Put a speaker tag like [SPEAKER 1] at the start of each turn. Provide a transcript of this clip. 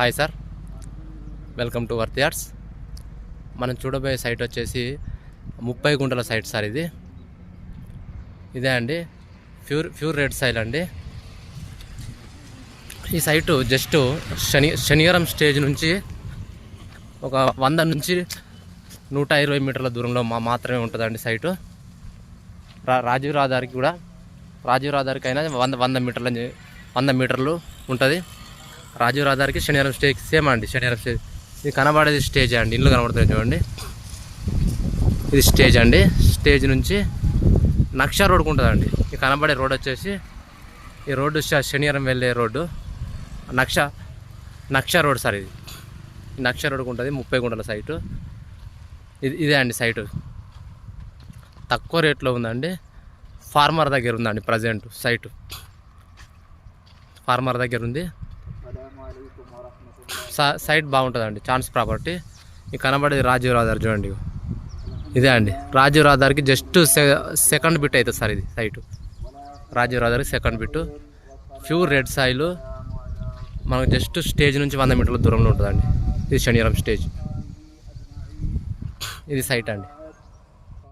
[SPEAKER 1] Hi sir, welcome to worth yards. మనం చూడబోయే site వచ్చేసి 30 గుంటల సైట్ సార్. ఇదే అండి, ప్యూర్ రెడ్ సాయిల్ అండి. ఈ సైటు జస్ట్ శనివారం స్టేజ్ నుంచి ఒక 100 నుంచి 120 మీటర్ల దూరంలో మాత్రమే ఉంటుందండి సైటు. రాజీవ్ రహదారికి అయినా 100 మీటర్లు ఉంటుంది. రాజీవ్ రహదారికి శనివారం స్టేజ్ సేమ్ అండి. శనివారం స్టేజ్ ఇది కనబడేది స్టేజ్ అండి, ఇల్లు కనబడుతుంది చూడండి. ఇది స్టేజ్ అండి. స్టేజ్ నుంచి నక్షా రోడ్కు ఉంటుందండి. ఈ కనబడే రోడ్ వచ్చేసి ఈ రోడ్డు శనివారం వెళ్ళే రోడ్డు నక్షా రోడ్ సార్. ఇది నక్షా రోడ్కు ఉంటుంది. 30 గుంటల సైటు. ఇదే అండి సైటు. తక్కువ రేట్లో ఉందండి. ఫార్మర్ దగ్గర ఉందండి ప్రజెంట్ సైటు. ఫార్మర్ దగ్గర ఉంది. సైట్ బాగుంటుందండి, ఛాన్స్ ప్రాపర్టీ. ఈ కనబడేది రాజీవ్ రహదారి చూడండి. ఇదే అండి రాజీవ్ రహదారికి జస్ట్ సెకండ్ బిట్ అవుతుంది సార్. ఇది సైటు రాజీవ్ రహదారికి second bit. Pure red soil. మనకు జస్ట్ స్టేజ్ నుంచి 100 మీటర్ల దూరంలో ఉంటుందండి. ఇది శనివారం స్టేజ్. ఇది సైట్ అండి.